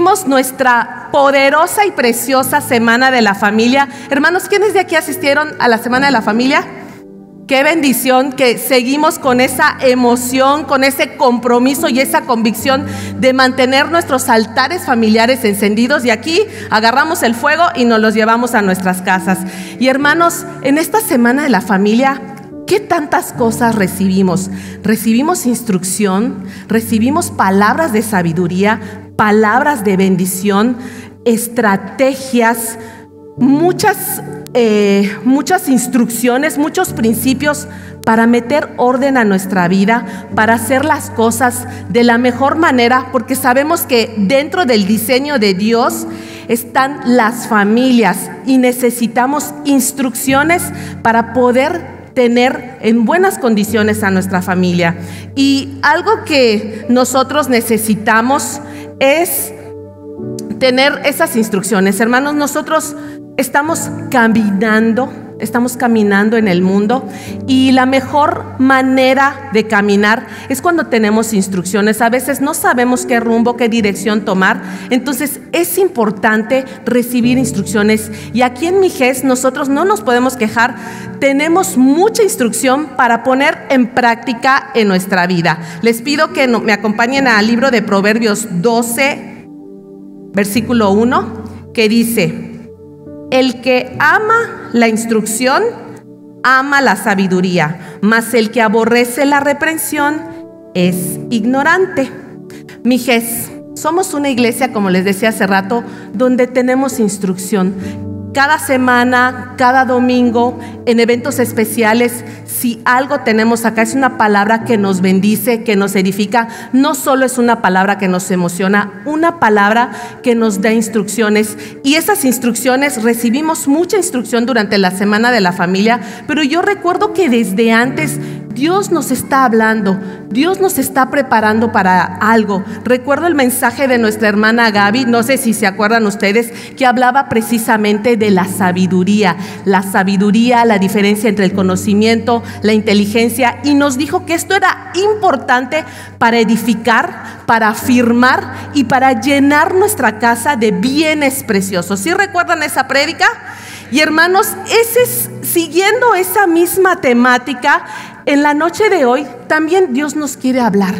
vivimos nuestra poderosa y preciosa Semana de la Familia. Hermanos, ¿quiénes de aquí asistieron a la Semana de la Familia? Qué bendición que seguimos con esa emoción, con ese compromiso y esa convicción de mantener nuestros altares familiares encendidos, y aquí agarramos el fuego y nos los llevamos a nuestras casas. Y hermanos, en esta Semana de la Familia, ¿qué tantas cosas recibimos? Recibimos instrucción, recibimos palabras de sabiduría, palabras de bendición, estrategias, muchas instrucciones, muchos principios para meter orden a nuestra vida, para hacer las cosas de la mejor manera, porque sabemos que dentro del diseño de Dios están las familias y necesitamos instrucciones para poder tener en buenas condiciones a nuestra familia. Y algo que nosotros necesitamos es tener esas instrucciones. Hermanos, nosotros estamos caminando en el mundo, y la mejor manera de caminar es cuando tenemos instrucciones. A veces no sabemos qué rumbo, qué dirección tomar, entonces es importante recibir instrucciones. Y aquí en Mijes nosotros no nos podemos quejar, tenemos mucha instrucción para poner en práctica en nuestra vida. Les pido que me acompañen al libro de Proverbios 12, versículo 1, que dice: el que ama la instrucción, ama la sabiduría, mas el que aborrece la reprensión es ignorante. Mijes, somos una iglesia, como les decía hace rato, donde tenemos instrucción. Cada semana, cada domingo, en eventos especiales, si algo tenemos acá es una palabra que nos bendice, que nos edifica. No solo es una palabra que nos emociona, una palabra que nos da instrucciones. Y esas instrucciones, recibimos mucha instrucción durante la Semana de la Familia, pero yo recuerdo que desde antes Dios nos está hablando, Dios nos está preparando para algo. Recuerdo el mensaje de nuestra hermana Gaby, no sé si se acuerdan ustedes, que hablaba precisamente de la sabiduría, la diferencia entre el conocimiento, la inteligencia, y nos dijo que esto era importante para edificar, para afirmar y para llenar nuestra casa de bienes preciosos. ¿Sí recuerdan esa prédica? Y hermanos, siguiendo esa misma temática, en la noche de hoy también Dios nos quiere hablar.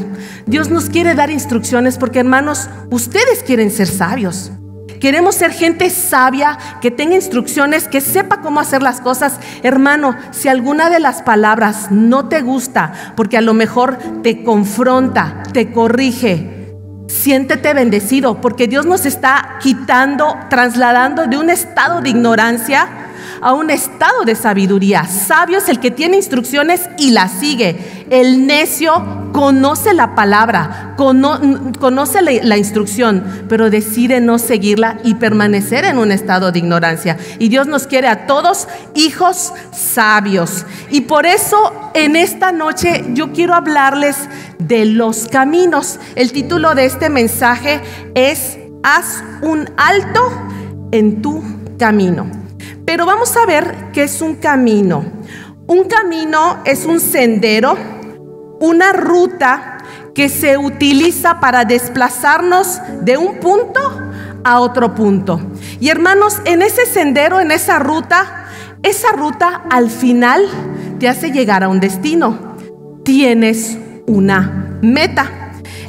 Dios nos quiere dar instrucciones, porque hermanos, ustedes quieren ser sabios. Queremos ser gente sabia, que tenga instrucciones, que sepa cómo hacer las cosas. Hermano, si alguna de las palabras no te gusta, porque a lo mejor te confronta, te corrige, siéntete bendecido, porque Dios nos está trasladando de un estado de ignorancia a un estado de sabiduría. Sabio es el que tiene instrucciones y las sigue. El necio conoce la palabra, conoce la instrucción, pero decide no seguirla y permanecer en un estado de ignorancia. Y Dios nos quiere a todos hijos sabios. Y por eso en esta noche yo quiero hablarles de los caminos. El título de este mensaje es: haz un alto en tu camino. Pero vamos a ver qué es un camino. Un camino es un sendero, una ruta que se utiliza para desplazarnos de un punto a otro punto. Y hermanos, en ese sendero, en esa ruta al final te hace llegar a un destino. Tienes una meta.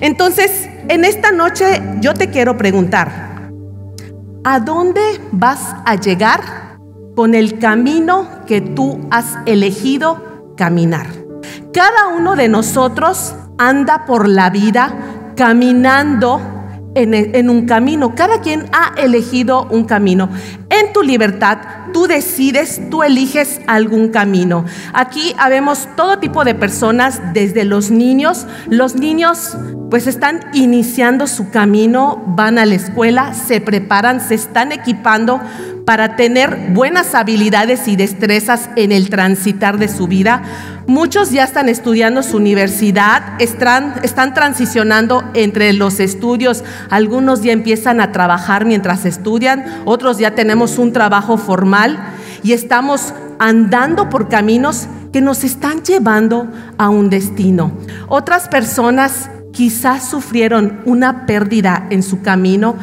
Entonces, en esta noche yo te quiero preguntar: ¿a dónde vas a llegar con el camino que tú has elegido caminar? Cada uno de nosotros anda por la vida caminando en un camino. Cada quien ha elegido un camino. En tu libertad, tú decides, tú eliges algún camino. Aquí habemos todo tipo de personas, desde los niños. Los niños pues están iniciando su camino, van a la escuela, se preparan, se están equipando para tener buenas habilidades y destrezas en el transitar de su vida. Muchos ya están estudiando su universidad, están transicionando entre los estudios. Algunos ya empiezan a trabajar mientras estudian, otros ya tenemos un trabajo formal y estamos andando por caminos que nos están llevando a un destino. Otras personas quizás sufrieron una pérdida en su camino,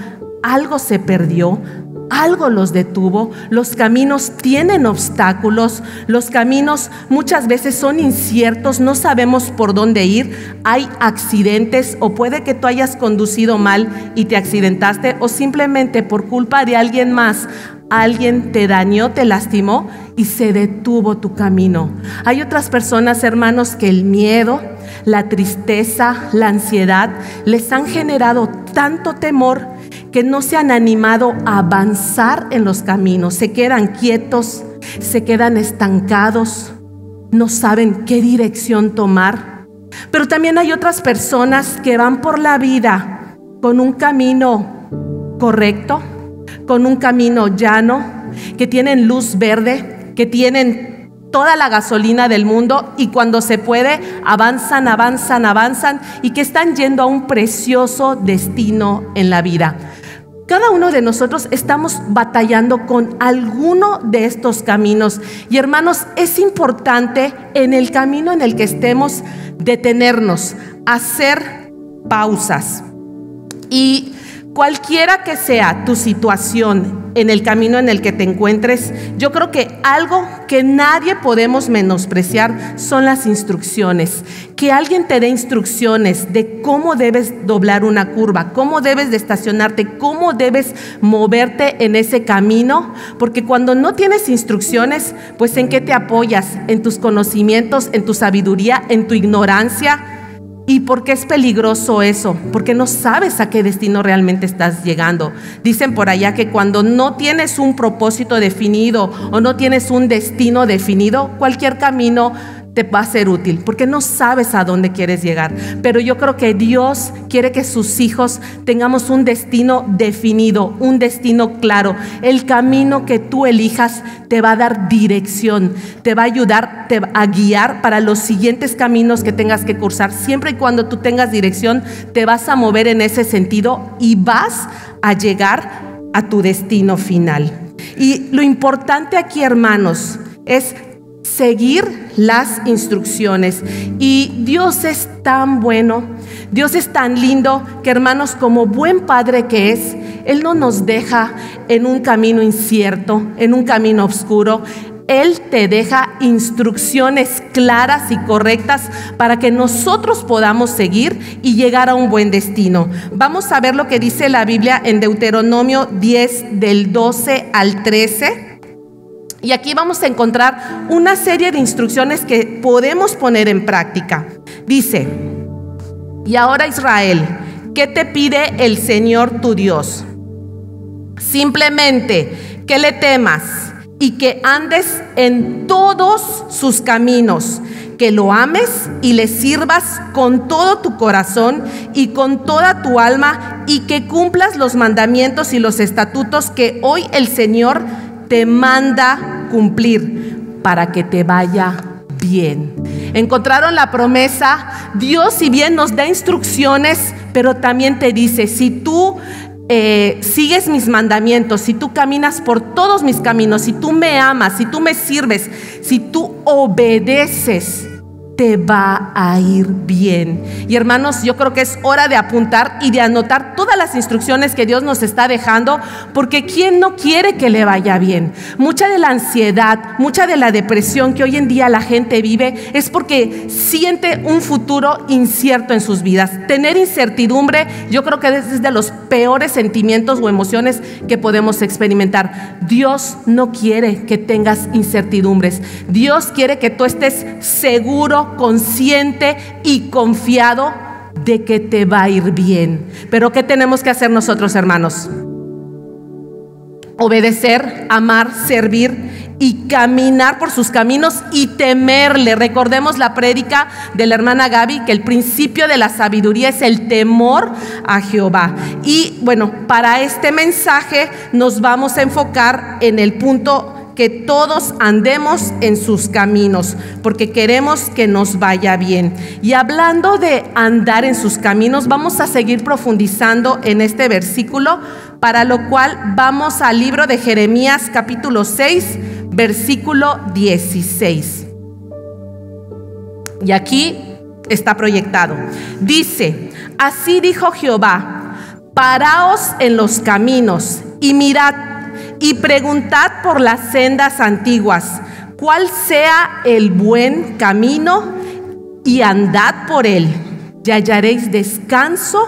algo se perdió, algo los detuvo. Los caminos tienen obstáculos, los caminos muchas veces son inciertos, no sabemos por dónde ir, hay accidentes, o puede que tú hayas conducido mal y te accidentaste, o simplemente por culpa de alguien más, alguien te dañó, te lastimó y se detuvo tu camino. Hay otras personas, hermanos, que el miedo, la tristeza, la ansiedad les han generado tanto temor que no se han animado a avanzar en los caminos. Se quedan quietos, se quedan estancados, no saben qué dirección tomar. Pero también hay otras personas que van por la vida con un camino correcto, con un camino llano, que tienen luz verde, que tienen toda la gasolina del mundo, y cuando se puede avanzan, avanzan, avanzan, y que están yendo a un precioso destino en la vida. Cada uno de nosotros estamos batallando con alguno de estos caminos, y hermanos, es importante en el camino en el que estemos detenernos, hacer pausas. Y cualquiera que sea tu situación en el camino en el que te encuentres, yo creo que algo que nadie podemos menospreciar son las instrucciones. Que alguien te dé instrucciones de cómo debes doblar una curva, cómo debes de estacionarte, cómo debes moverte en ese camino. Porque cuando no tienes instrucciones, pues ¿en qué te apoyas? ¿En tus conocimientos, en tu sabiduría, en tu ignorancia? ¿Y por qué es peligroso eso? Porque no sabes a qué destino realmente estás llegando. Dicen por allá que cuando no tienes un propósito definido o no tienes un destino definido, cualquier camino te va a ser útil, porque no sabes a dónde quieres llegar. Pero yo creo que Dios quiere que sus hijos tengamos un destino definido, un destino claro. El camino que tú elijas te va a dar dirección, te va a ayudar, te va a guiar para los siguientes caminos que tengas que cursar. Siempre y cuando tú tengas dirección, te vas a mover en ese sentido y vas a llegar a tu destino final. Y lo importante aquí, hermanos, es seguir las instrucciones. Y Dios es tan bueno, Dios es tan lindo, que hermanos, como buen padre que es, Él no nos deja en un camino incierto, en un camino oscuro. Él te deja instrucciones claras y correctas para que nosotros podamos seguir y llegar a un buen destino. Vamos a ver lo que dice la Biblia en Deuteronomio 10 del 12 al 13. Y aquí vamos a encontrar una serie de instrucciones que podemos poner en práctica. Dice: y ahora, Israel, ¿qué te pide el Señor tu Dios? Simplemente que le temas y que andes en todos sus caminos, que lo ames y le sirvas con todo tu corazón y con toda tu alma, y que cumplas los mandamientos y los estatutos que hoy el Señor te manda cumplir, para que te vaya bien. ¿Encontraron la promesa? Dios, si bien nos da instrucciones, pero también te dice: si tú sigues mis mandamientos, si tú caminas por todos mis caminos, si tú me amas, si tú me sirves, si tú obedeces, te va a ir bien. Y hermanos, yo creo que es hora de apuntar y de anotar todas las instrucciones que Dios nos está dejando, porque ¿quién no quiere que le vaya bien? Mucha de la ansiedad, mucha de la depresión que hoy en día la gente vive es porque siente un futuro incierto en sus vidas. Tener incertidumbre, yo creo que es de los peores sentimientos o emociones que podemos experimentar. Dios no quiere que tengas incertidumbres. Dios quiere que tú estés seguro, consciente y confiado de que te va a ir bien. Pero ¿qué tenemos que hacer nosotros, hermanos? Obedecer, amar, servir y caminar por sus caminos y temerle. Recordemos la prédica de la hermana Gaby, que el principio de la sabiduría es el temor a Jehová. Y bueno, para este mensaje nos vamos a enfocar en el punto: que todos andemos en sus caminos, porque queremos que nos vaya bien. Y hablando de andar en sus caminos, vamos a seguir profundizando en este versículo, para lo cual vamos al libro de Jeremías capítulo 6, versículo 16. Y aquí está proyectado. Dice: así dijo Jehová: paraos en los caminos y mirad y preguntad por las sendas antiguas, cuál sea el buen camino, y andad por él, y hallaréis descanso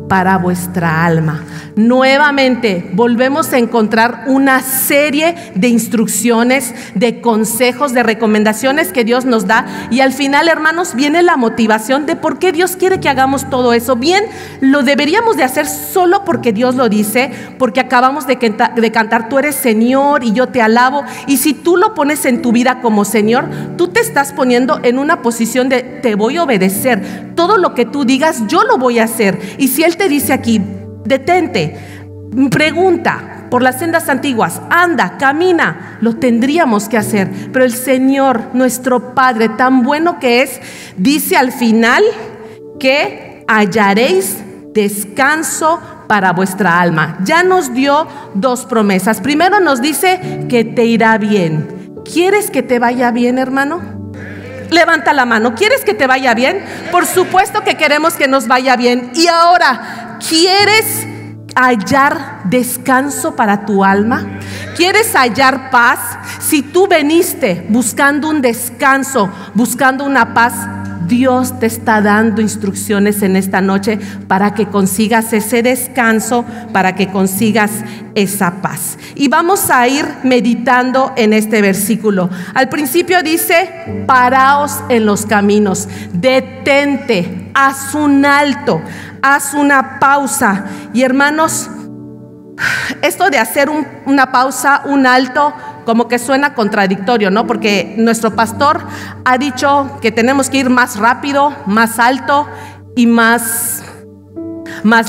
para vuestra alma. Nuevamente volvemos a encontrar una serie de instrucciones, de consejos, de recomendaciones que Dios nos da, y al final, hermanos, viene la motivación de por qué Dios quiere que hagamos todo eso. Bien, lo deberíamos de hacer solo porque Dios lo dice, porque acabamos de cantar tú eres Señor y yo te alabo, y si tú lo pones en tu vida como Señor, tú te estás poniendo en una posición de te voy a obedecer, todo lo que tú digas yo lo voy a hacer. Y si Él te dice aquí, detente, pregunta por las sendas antiguas, anda, camina, lo tendríamos que hacer. Pero el Señor, nuestro Padre, tan bueno que es, dice al final que hallaréis descanso para vuestra alma. Ya nos dio dos promesas. Primero nos dice que te irá bien. ¿Quieres que te vaya bien, hermano? Levanta la mano. ¿Quieres que te vaya bien? Por supuesto que queremos que nos vaya bien. Y ahora, ¿quieres hallar descanso para tu alma? ¿Quieres hallar paz? Si tú veniste buscando un descanso, buscando una paz, Dios te está dando instrucciones en esta noche para que consigas ese descanso, para que consigas esa paz. Y vamos a ir meditando en este versículo. Al principio dice, paraos en los caminos, detente, haz un alto, haz una pausa. Y hermanos, esto de hacer una pausa, un alto, como que suena contradictorio, ¿no? Porque nuestro pastor ha dicho que tenemos que ir más rápido, más alto y más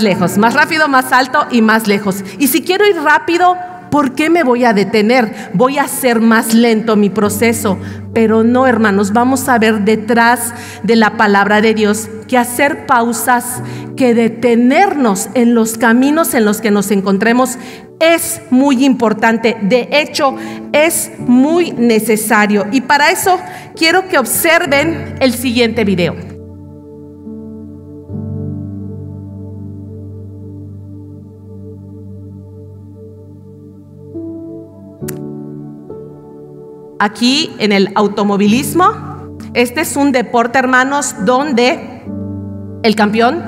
lejos. Más rápido, más alto y más lejos. Y si quiero ir rápido, ¿por qué me voy a detener? Voy a hacer más lento mi proceso. Pero no, hermanos, vamos a ver detrás de la palabra de Dios que hacer pausas, que detenernos en los caminos en los que nos encontremos es muy importante. De hecho, es muy necesario. Y para eso quiero que observen el siguiente video. Aquí en el automovilismo, este es un deporte, hermanos, donde el campeón,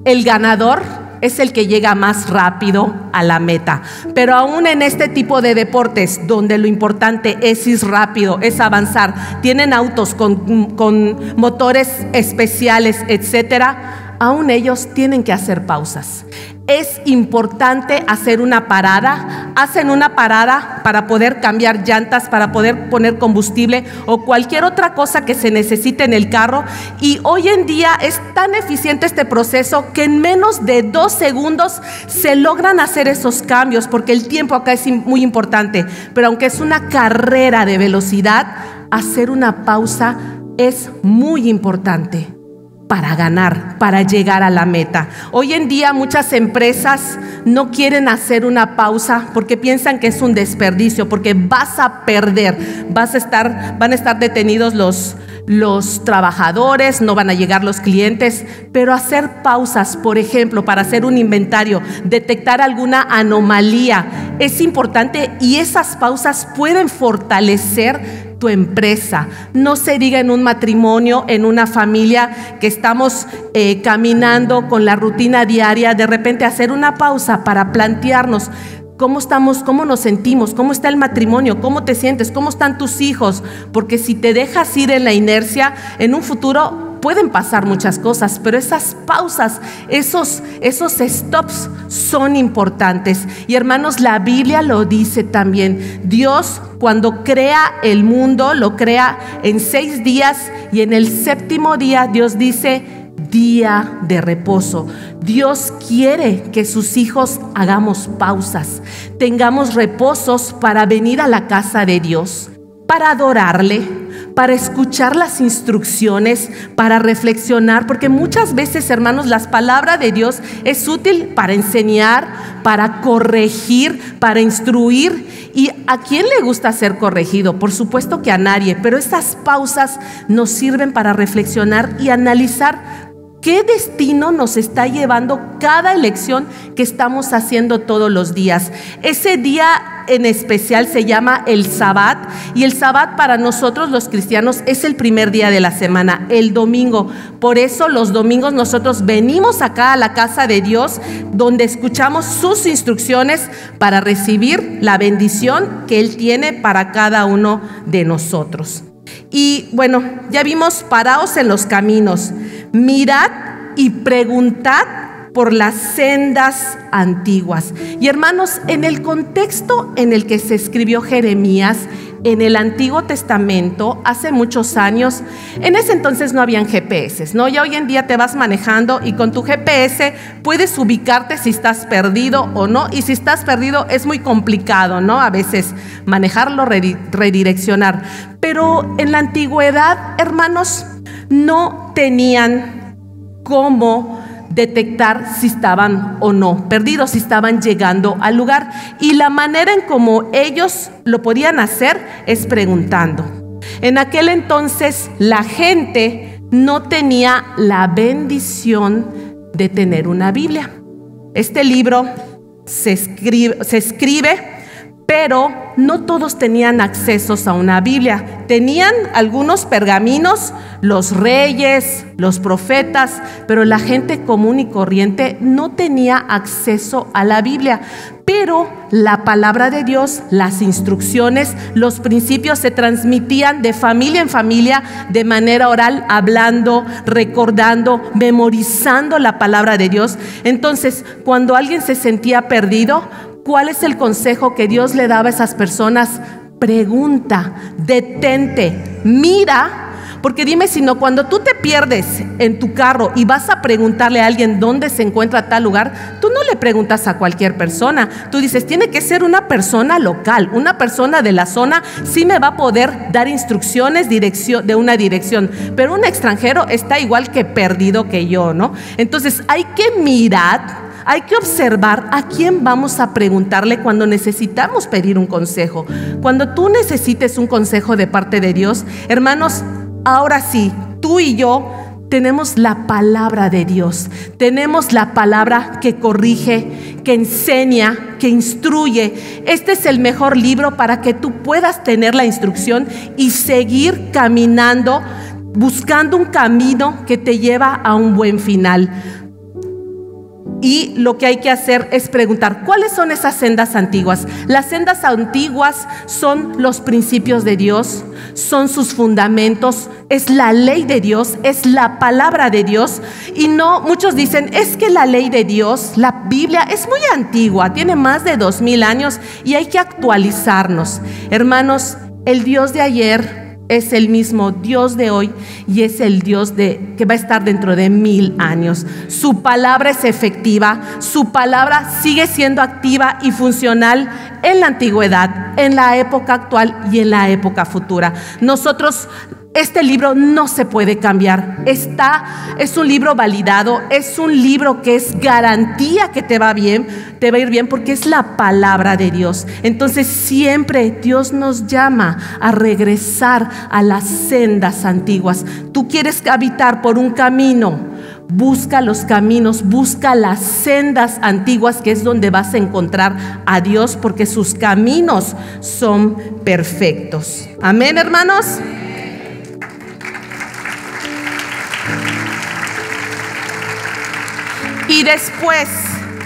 el ganador, es el que llega más rápido a la meta. Pero aún en este tipo de deportes, donde lo importante es ir rápido, es avanzar, tienen autos con motores especiales, etcétera, aún ellos tienen que hacer pausas. Es importante hacer una parada. Hacen una parada para poder cambiar llantas, para poder poner combustible o cualquier otra cosa que se necesite en el carro. Y hoy en día es tan eficiente este proceso que en menos de 2 segundos se logran hacer esos cambios, porque el tiempo acá es muy importante. Pero aunque es una carrera de velocidad, hacer una pausa es muy importante para ganar, para llegar a la meta. Hoy en día muchas empresas no quieren hacer una pausa porque piensan que es un desperdicio, porque vas a perder, van a estar detenidos los trabajadores, no van a llegar los clientes. Pero hacer pausas, por ejemplo, para hacer un inventario, detectar alguna anomalía, es importante, y esas pausas pueden fortalecer tu empresa. No se diga en un matrimonio, en una familia que estamos caminando con la rutina diaria, de repente hacer una pausa para plantearnos cómo estamos, cómo nos sentimos, cómo está el matrimonio, cómo te sientes, cómo están tus hijos, porque si te dejas ir en la inercia, en un futuro pueden pasar muchas cosas. Pero esas pausas, esos stops son importantes. Y hermanos, la Biblia lo dice también. Dios, cuando crea el mundo, lo crea en 6 días, y en el 7º día Dios dice día de reposo. Dios quiere que sus hijos hagamos pausas, tengamos reposos para venir a la casa de Dios, para adorarle, para escuchar las instrucciones, para reflexionar, porque muchas veces, hermanos, la palabra de Dios es útil para enseñar, para corregir, para instruir. ¿Y a quién le gusta ser corregido? Por supuesto que a nadie, pero esas pausas nos sirven para reflexionar y analizar ¿Qué destino nos está llevando cada elección que estamos haciendo todos los días? Ese día en especial se llama el Sabbat, y el Sabbat para nosotros los cristianos es el primer día de la semana, el domingo. Por eso los domingos nosotros venimos acá a la casa de Dios, donde escuchamos sus instrucciones para recibir la bendición que Él tiene para cada uno de nosotros. Y bueno, ya vimos: paraos en los caminos, mirad y preguntad por las sendas antiguas. Y hermanos, en el contexto en el que se escribió Jeremías, en el Antiguo Testamento, hace muchos años, en ese entonces no habían GPS, ¿no? Ya hoy en día te vas manejando y con tu GPS puedes ubicarte si estás perdido o no, y si estás perdido es muy complicado, ¿no? A veces manejarlo, redireccionar. Pero en la antigüedad, hermanos, no tenían cómo detectar si estaban o no perdidos, si estaban llegando al lugar. Y la manera en cómo ellos lo podían hacer es preguntando. En aquel entonces la gente no tenía la bendición de tener una Biblia. Este libro se escribe, pero no todos tenían accesos a una Biblia. Tenían algunos pergaminos, los reyes, los profetas, pero la gente común y corriente no tenía acceso a la Biblia. Pero la palabra de Dios, las instrucciones, los principios se transmitían de familia en familia, de manera oral, hablando, recordando, memorizando la palabra de Dios. Entonces, cuando alguien se sentía perdido, ¿cuál es el consejo que Dios le daba a esas personas? Pregunta, detente, mira. Porque dime si no, cuando tú te pierdes en tu carro y vas a preguntarle a alguien dónde se encuentra tal lugar, tú no le preguntas a cualquier persona. Tú dices, tiene que ser una persona local, una persona de la zona, sí me va a poder dar instrucciones de una dirección. Pero un extranjero está igual que perdido que yo, ¿no? Entonces hay que mirar, hay que observar a quién vamos a preguntarle cuando necesitamos pedir un consejo. Cuando tú necesites un consejo de parte de Dios, hermanos, ahora sí, tú y yo tenemos la palabra de Dios. Tenemos la palabra que corrige, que enseña, que instruye. Este es el mejor libro para que tú puedas tener la instrucción y seguir caminando, buscando un camino que te lleva a un buen final. Y lo que hay que hacer es preguntar, ¿cuáles son esas sendas antiguas? Las sendas antiguas son los principios de Dios, son sus fundamentos, es la ley de Dios, es la palabra de Dios. Y no, muchos dicen, es que la ley de Dios, la Biblia es muy antigua, tiene más de 2000 años y hay que actualizarnos. Hermanos, el Dios de ayer es el mismo Dios de hoy y es el Dios que va a estar dentro de 1000 años. Su palabra es efectiva, su palabra sigue siendo activa y funcional en la antigüedad, en la época actual y en la época futura. Nosotros, este libro no se puede cambiar. Es un libro validado, es un libro que es garantía que te va a ir bien porque es la palabra de Dios. Entonces siempre Dios nos llama a regresar a las sendas antiguas. Tú quieres habitar por un camino, busca los caminos, busca las sendas antiguas, que es donde vas a encontrar a Dios, porque sus caminos son perfectos. Amén, hermanos. Y después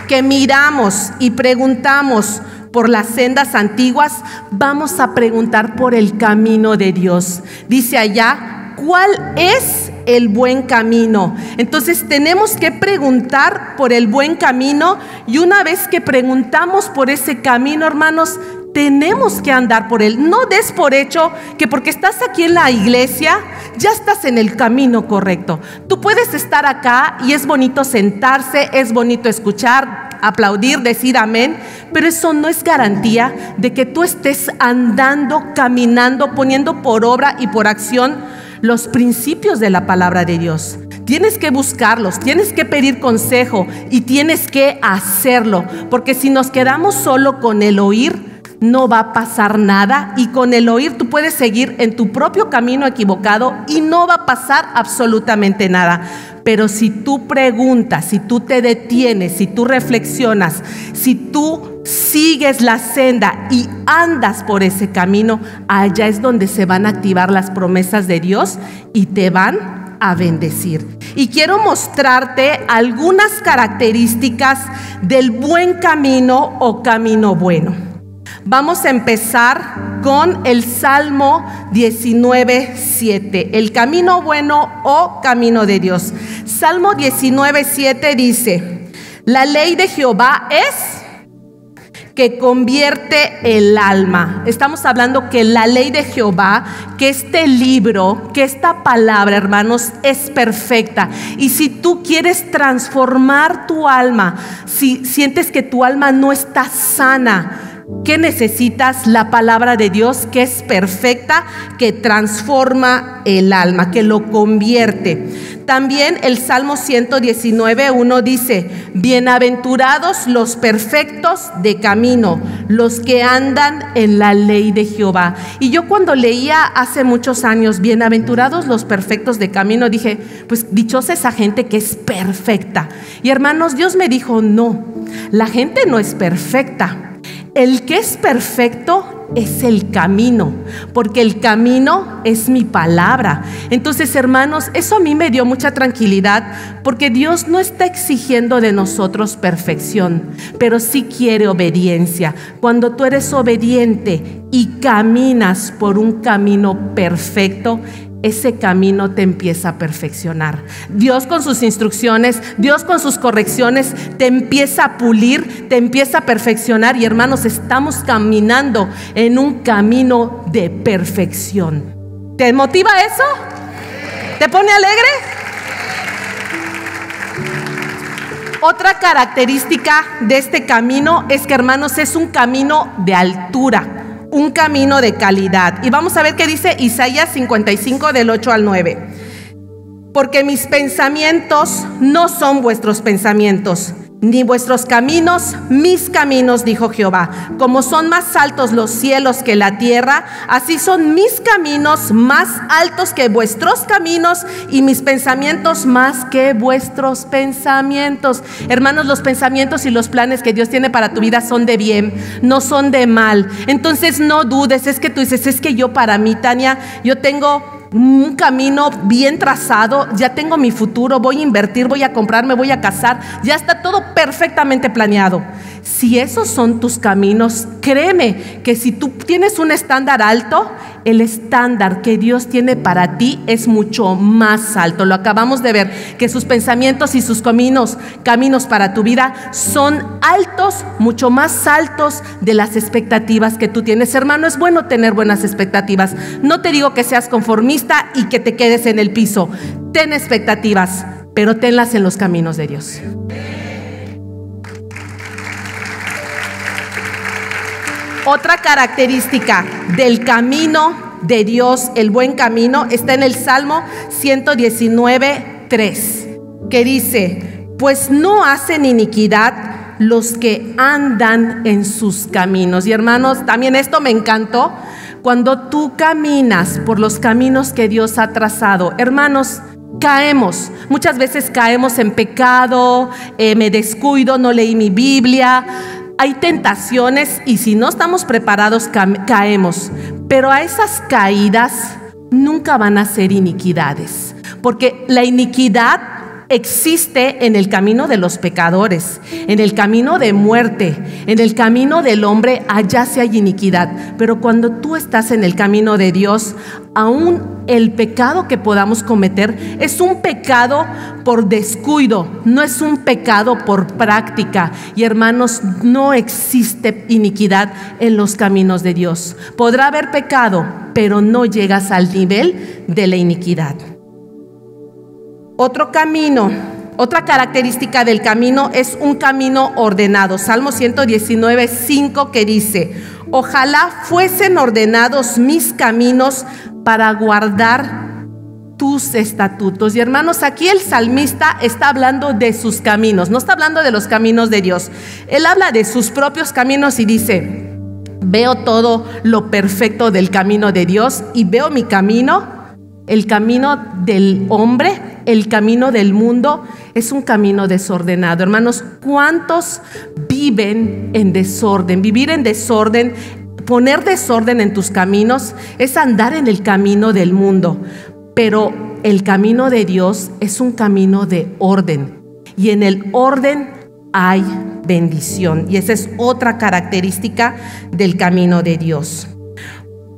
que miramos y preguntamos por las sendas antiguas, vamos a preguntar por el camino de Dios. Dice allá, ¿cuál es el buen camino? Entonces tenemos que preguntar por el buen camino, y una vez que preguntamos por ese camino, hermanos, tenemos que andar por él. No des por hecho que porque estás aquí en la iglesia ya estás en el camino correcto. Tú puedes estar acá y es bonito sentarse, es bonito escuchar, aplaudir, decir amén, pero eso no es garantía de que tú estés andando, caminando, poniendo por obra y por acción los principios de la palabra de Dios. Tienes que buscarlos, tienes que pedir consejo y tienes que hacerlo, porque si nos quedamos solo con el oír, no va a pasar nada, y con el oír tú puedes seguir en tu propio camino equivocado y no va a pasar absolutamente nada. Pero si tú preguntas, si tú te detienes, si tú reflexionas, si tú sigues la senda y andas por ese camino, allá es donde se van a activar las promesas de Dios y te van a bendecir. Y quiero mostrarte algunas características del buen camino o camino bueno. Vamos a empezar con el Salmo 19:7, el camino bueno o camino de Dios. Salmo 19:7 dice: la ley de Jehová es que convierte el alma. Estamos hablando que la ley de Jehová, que este libro, que esta palabra, hermanos, es perfecta. Y si tú quieres transformar tu alma, si sientes que tu alma no está sana, ¿qué necesitas? La palabra de Dios, que es perfecta, que transforma el alma, que lo convierte. También el Salmo 119:1 dice: bienaventurados los perfectos de camino, los que andan en la ley de Jehová. Y yo cuando leía hace muchos años, bienaventurados los perfectos de camino, dije, pues dichosa esa gente que es perfecta. Y hermanos, Dios me dijo, no, la gente no es perfecta. El que es perfecto es el camino, porque el camino es mi palabra. Entonces, hermanos, eso a mí me dio mucha tranquilidad, porque Dios no está exigiendo de nosotros perfección, pero sí quiere obediencia. Cuando tú eres obediente y caminas por un camino perfecto, ese camino te empieza a perfeccionar. Dios con sus instrucciones, Dios con sus correcciones, te empieza a pulir, te empieza a perfeccionar. Y hermanos, estamos caminando en un camino de perfección. ¿Te motiva eso? ¿Te pone alegre? Otra característica de este camino es que, hermanos, es un camino de altura, un camino de calidad. Y vamos a ver qué dice Isaías 55 del 8 al 9. Porque mis pensamientos no son vuestros pensamientos, ni vuestros caminos mis caminos, dijo Jehová. Como son más altos los cielos que la tierra, así son mis caminos más altos que vuestros caminos, y mis pensamientos más que vuestros pensamientos. Hermanos, los pensamientos y los planes que Dios tiene para tu vida son de bien, no son de mal. Entonces no dudes. Es que tú dices, es que yo, para mí, Tania, yo tengo un camino bien trazado, ya tengo mi futuro, voy a invertir, voy a comprar, me voy a casar, ya está todo perfectamente planeado. Si esos son tus caminos, créeme que si tú tienes un estándar alto, el estándar que Dios tiene para ti es mucho más alto. Lo acabamos de ver, que sus pensamientos y sus caminos para tu vida son altos, mucho más altos de las expectativas que tú tienes. Hermano, es bueno tener buenas expectativas. No te digo que seas conformista y que te quedes en el piso. Ten expectativas, pero tenlas en los caminos de Dios. Otra característica del camino de Dios, el buen camino, está en el Salmo 119:3, que dice: pues no hacen iniquidad los que andan en sus caminos. Y hermanos, también esto me encantó. Cuando tú caminas por los caminos que Dios ha trazado, hermanos, caemos. Muchas veces caemos en pecado, me descuido, no leí mi Biblia. Hay tentaciones y si no estamos preparados caemos. Pero a esas caídas nunca van a ser iniquidades, porque la iniquidad existe en el camino de los pecadores, en el camino de muerte, en el camino del hombre, allá sí hay iniquidad. Pero cuando tú estás en el camino de Dios, aún el pecado que podamos cometer es un pecado por descuido, no es un pecado por práctica. Y hermanos, no existe iniquidad en los caminos de Dios. Podrá haber pecado, pero no llegas al nivel de la iniquidad. Otro camino, otra característica del camino es un camino ordenado. Salmo 119:5, que dice: ojalá fuesen ordenados mis caminos para guardar tus estatutos. Y hermanos, aquí el salmista está hablando de sus caminos, no está hablando de los caminos de Dios. Él habla de sus propios caminos y dice: veo todo lo perfecto del camino de Dios y veo mi camino, el camino del hombre, el camino del mundo, es un camino desordenado. Hermanos, ¿cuántos viven en desorden? Vivir en desorden, poner desorden en tus caminos, es andar en el camino del mundo. Pero el camino de Dios es un camino de orden. Y en el orden hay bendición. Y esa es otra característica del camino de Dios.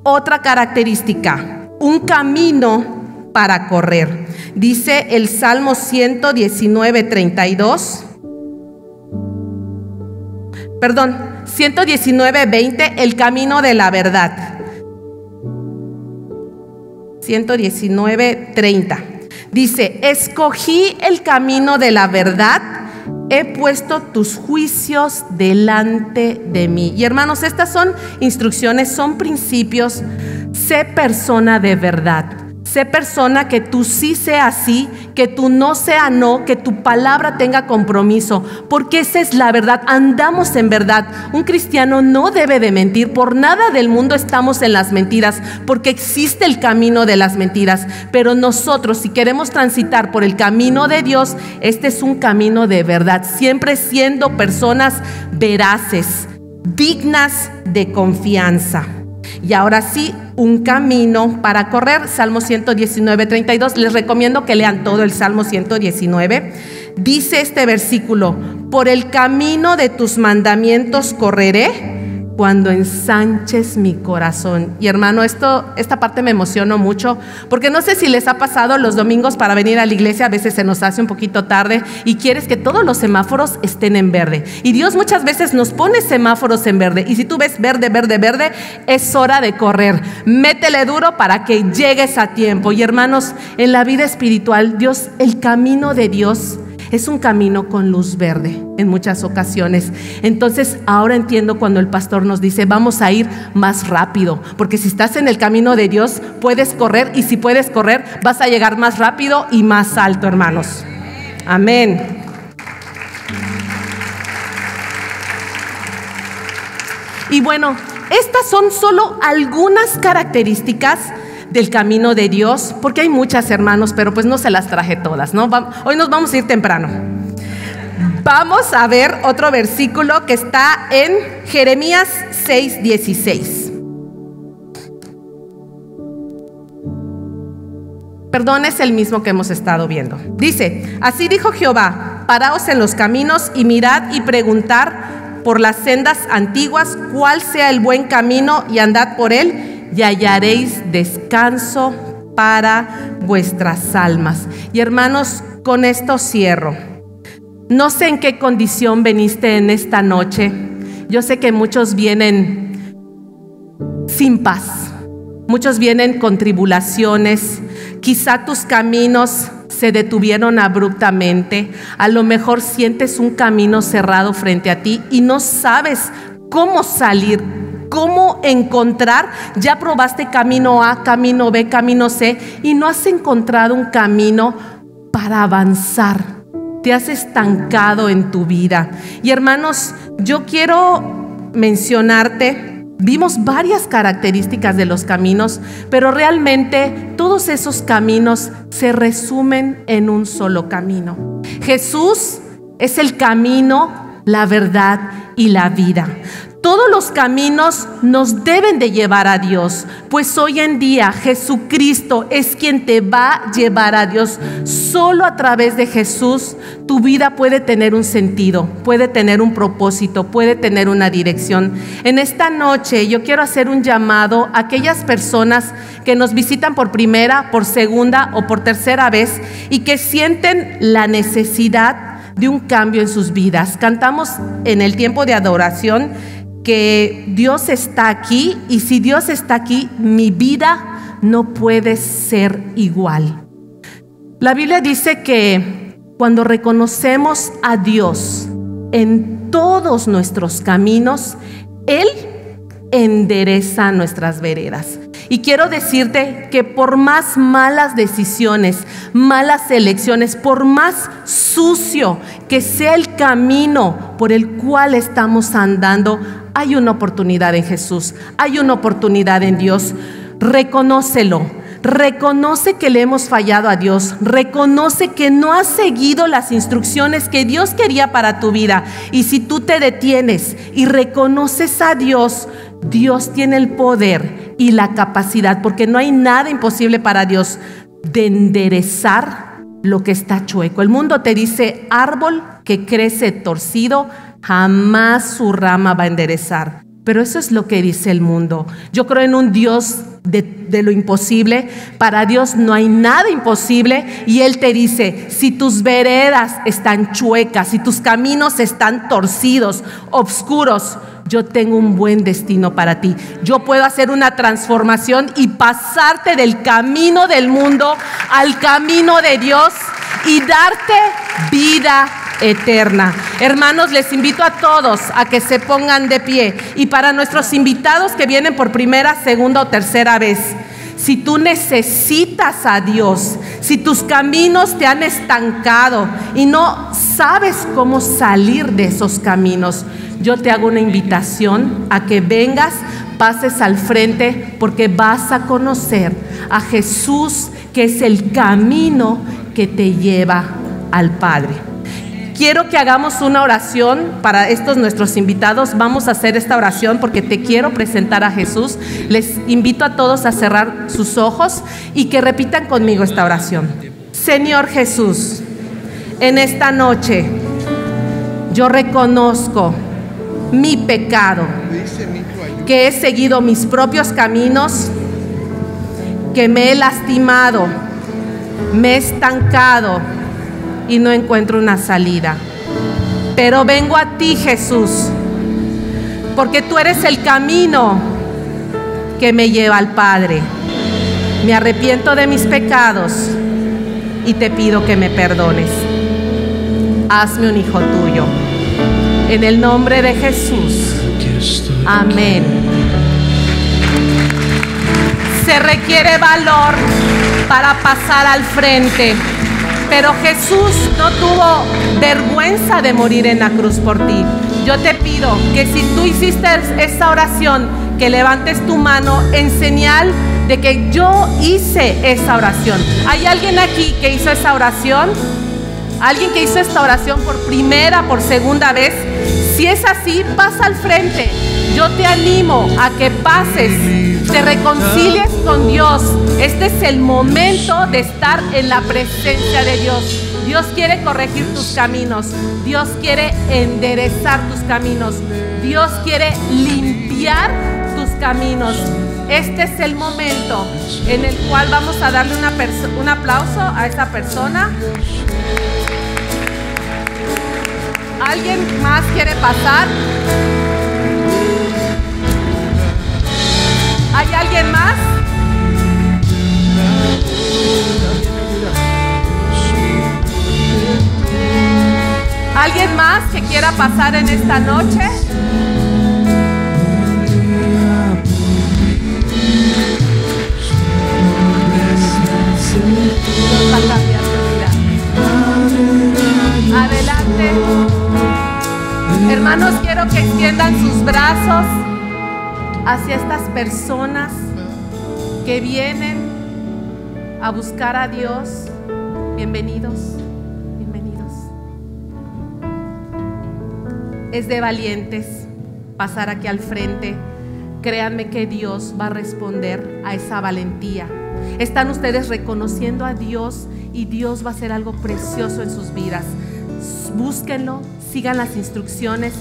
Otra característica, un camino para correr. Dice el Salmo 119:32. Perdón, 119:20, el camino de la verdad. 119:30. Dice, escogí el camino de la verdad, he puesto tus juicios delante de mí. Y hermanos, estas son instrucciones, son principios. Sé persona de verdad. Sé persona que tu sí sea sí, que tu no sea no, que tu palabra tenga compromiso, porque esa es la verdad. Andamos en verdad. Un cristiano no debe de mentir. Por nada del mundo estamos en las mentiras, porque existe el camino de las mentiras. Pero nosotros, si queremos transitar por el camino de Dios, este es un camino de verdad, siempre siendo personas veraces, dignas de confianza. Y ahora sí, un camino para correr. Salmo 119:32. Les recomiendo que lean todo el Salmo 119. Dice este versículo: por el camino de tus mandamientos correré cuando ensanches mi corazón. Y hermano, esta parte me emocionó mucho, porque no sé si les ha pasado los domingos para venir a la iglesia, a veces se nos hace un poquito tarde y quieres que todos los semáforos estén en verde. Y Dios muchas veces nos pone semáforos en verde. Y si tú ves verde, verde, verde, es hora de correr. Métele duro para que llegues a tiempo. Y hermanos, en la vida espiritual, Dios, el camino de Dios es un camino con luz verde en muchas ocasiones. Entonces ahora entiendo cuando el pastor nos dice vamos a ir más rápido, porque si estás en el camino de Dios puedes correr, y si puedes correr vas a llegar más rápido y más alto, hermanos. Amén. Y bueno, estas son solo algunas características del camino de Dios, porque hay muchas, hermanos, pero pues no se las traje todas, ¿no? Hoy nos vamos a ir temprano. Vamos a ver otro versículo que está en Jeremías 6:16. Perdón, es el mismo que hemos estado viendo. Dice, así dijo Jehová, paraos en los caminos y mirad y preguntar por las sendas antiguas cuál sea el buen camino, y andad por él, y hallaréis descanso para vuestras almas. Y hermanos, con esto cierro. No sé en qué condición veniste en esta noche. Yo sé que muchos vienen sin paz, muchos vienen con tribulaciones. Quizá tus caminos se detuvieron abruptamente. A lo mejor sientes un camino cerrado frente a ti y no sabes cómo salir, cómo encontrar. Ya probaste camino A, camino B, camino C, y no has encontrado un camino para avanzar. Te has estancado en tu vida. Y hermanos, yo quiero mencionarte, vimos varias características de los caminos, pero realmente todos esos caminos se resumen en un solo camino. Jesús es el camino, la verdad y la vida. Todos los caminos nos deben de llevar a Dios, pues hoy en día Jesucristo es quien te va a llevar a Dios. Solo a través de Jesús tu vida puede tener un sentido, puede tener un propósito, puede tener una dirección. En esta noche yo quiero hacer un llamado a aquellas personas que nos visitan por primera, por segunda o por tercera vez y que sienten la necesidad de un cambio en sus vidas. Cantamos en el tiempo de adoración que Dios está aquí, y si Dios está aquí, mi vida no puede ser igual. La Biblia dice que cuando reconocemos a Dios en todos nuestros caminos, Él endereza nuestras veredas. Y quiero decirte que por más malas decisiones, malas elecciones, por más sucio que sea el camino por el cual estamos andando, Hay una oportunidad en Jesús, hay una oportunidad en Dios. Reconócelo, reconoce que le hemos fallado a Dios, reconoce que no has seguido las instrucciones que Dios quería para tu vida. Y si tú te detienes y reconoces a Dios, Dios tiene el poder y la capacidad, porque no hay nada imposible para Dios, de enderezar lo que está chueco. El mundo te dice: árbol que crece torcido, jamás su rama va a enderezar. Pero eso es lo que dice el mundo. Yo creo en un Dios de lo imposible. Para Dios no hay nada imposible. Y Él te dice: si tus veredas están chuecas, si tus caminos están torcidos, oscuros, yo tengo un buen destino para ti. Yo puedo hacer una transformación y pasarte del camino del mundo al camino de Dios y darte vida eterna. Hermanos, les invito a todos a que se pongan de pie. Y para nuestros invitados que vienen por primera, segunda o tercera vez, si tú necesitas a Dios, si tus caminos te han estancado y no sabes cómo salir de esos caminos, yo te hago una invitación a que vengas, pases al frente, porque vas a conocer a Jesús, que es el camino que te lleva al Padre. Quiero que hagamos una oración para estos nuestros invitados. Vamos a hacer esta oración porque te quiero presentar a Jesús. Les invito a todos a cerrar sus ojos y que repitan conmigo esta oración. Señor Jesús, en esta noche yo reconozco mi pecado, que he seguido mis propios caminos, que me he lastimado, me he estancado y no encuentro una salida. Pero vengo a ti, Jesús, porque tú eres el camino que me lleva al Padre. Me arrepiento de mis pecados y te pido que me perdones. Hazme un hijo tuyo. En el nombre de Jesús. Amén. Se requiere valor para pasar al frente, pero Jesús no tuvo vergüenza de morir en la cruz por ti. Yo te pido que si tú hiciste esta oración, que levantes tu mano en señal de que yo hice esa oración. ¿Hay alguien aquí que hizo esa oración? ¿Alguien que hizo esta oración por primera, por segunda vez? Si es así, pasa al frente. Yo te animo a que pases, te reconcilies con Dios. Este es el momento de estar en la presencia de Dios. Dios quiere corregir tus caminos. Dios quiere enderezar tus caminos. Dios quiere limpiar tus caminos. Este es el momento en el cual vamos a darle un aplauso a esa persona. ¿Alguien más quiere pasar? ¿Hay alguien más? ¿Alguien más que quiera pasar en esta noche? Dios va a cambiar tu vida. Adelante. Hermanos, quiero que extiendan sus brazos hacia estas personas que vienen a buscar a Dios. Bienvenidos, bienvenidos. Es de valientes pasar aquí al frente. Créanme que Dios va a responder a esa valentía. Están ustedes reconociendo a Dios y Dios va a hacer algo precioso en sus vidas. Búsquenlo, sigan las instrucciones.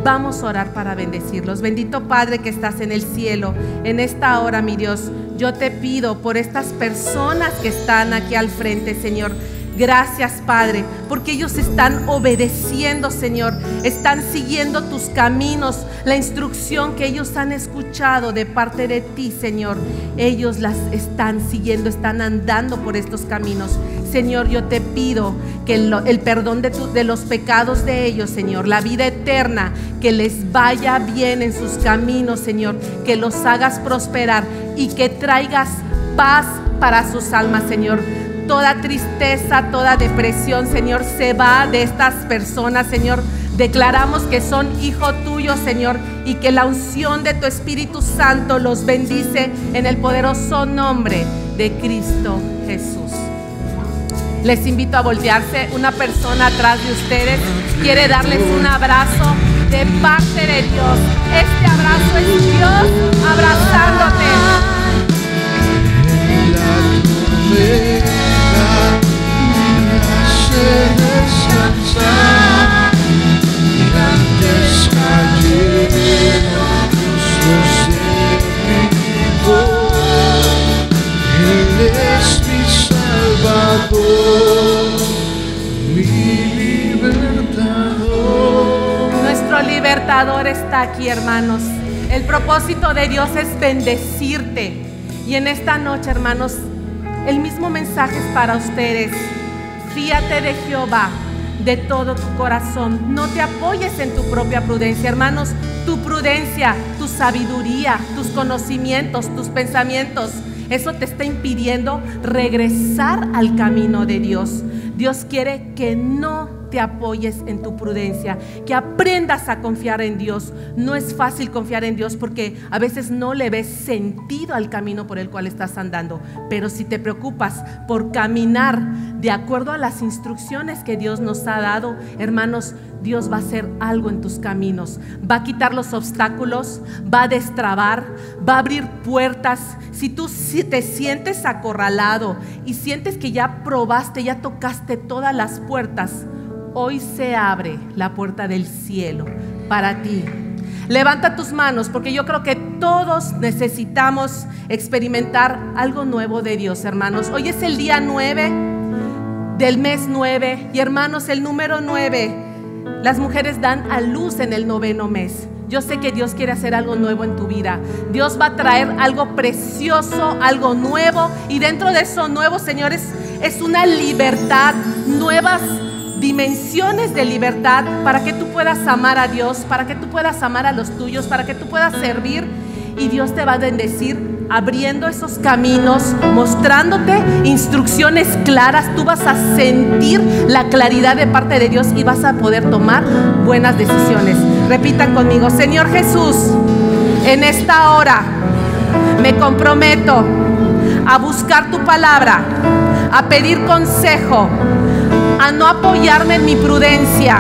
Vamos a orar para bendecirlos. Bendito Padre que estás en el cielo, en esta hora, mi Dios, yo te pido por estas personas que están aquí al frente, Señor. Gracias, Padre, porque ellos están obedeciendo, Señor. Están siguiendo tus caminos, la instrucción que ellos han escuchado de parte de ti, Señor. Ellos las están siguiendo, están andando por estos caminos. Señor, yo te pido que el perdón de los pecados de ellos, Señor, la vida eterna, que les vaya bien en sus caminos, Señor, que los hagas prosperar y que traigas paz para sus almas, Señor. Toda tristeza, toda depresión, Señor, se va de estas personas, Señor. Declaramos que son hijo tuyo, Señor, y que la unción de tu Espíritu Santo los bendice en el poderoso nombre de Cristo Jesús. Les invito a voltearse. Una persona atrás de ustedes quiere darles un abrazo de parte de Dios. Este abrazo es Dios abrazándote. Él es mi Salvador, mi libertador. Nuestro libertador está aquí, hermanos. El propósito de Dios es bendecirte. Y en esta noche, hermanos, el mismo mensaje es para ustedes. Fíate de Jehová de todo tu corazón. No te apoyes en tu propia prudencia, hermanos. Tu prudencia, tu sabiduría, tus conocimientos, tus pensamientos, eso te está impidiendo regresar al camino de Dios. Dios quiere que no te apoyes en tu prudencia, que aprendas a confiar en Dios. No es fácil confiar en Dios porque a veces no le ves sentido al camino por el cual estás andando, pero si te preocupas por caminar de acuerdo a las instrucciones que Dios nos ha dado, hermanos, Dios va a hacer algo en tus caminos. Va a quitar los obstáculos, va a destrabar, va a abrir puertas. Si tú te sientes acorralado y sientes que ya probaste, ya tocaste todas las puertas, hoy se abre la puerta del cielo para ti. Levanta tus manos, porque yo creo que todos necesitamos experimentar algo nuevo de Dios, hermanos. Hoy es el día 9 del mes 9 y, hermanos, el número 9, las mujeres dan a luz en el 9º mes. Yo sé que Dios quiere hacer algo nuevo en tu vida. Dios va a traer algo precioso, algo nuevo, y dentro de eso nuevo, señores, es una libertad, nuevas dimensiones de libertad para que tú puedas amar a Dios, para que tú puedas amar a los tuyos, para que tú puedas servir, y Dios te va a bendecir abriendo esos caminos, mostrándote instrucciones claras. Tú vas a sentir la claridad de parte de Dios y vas a poder tomar buenas decisiones. Repitan conmigo: Señor Jesús, en esta hora me comprometo a buscar tu palabra, a pedir consejo, a no apoyarme en mi prudencia,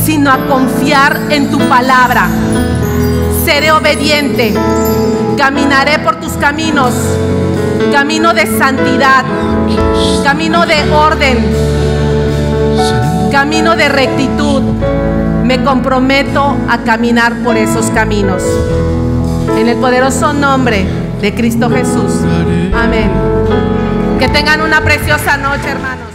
sino a confiar en tu palabra. Seré obediente, caminaré por tus caminos, camino de santidad, camino de orden, camino de rectitud. Me comprometo a caminar por esos caminos. En el poderoso nombre de Cristo Jesús. Amén. Que tengan una preciosa noche, hermanos.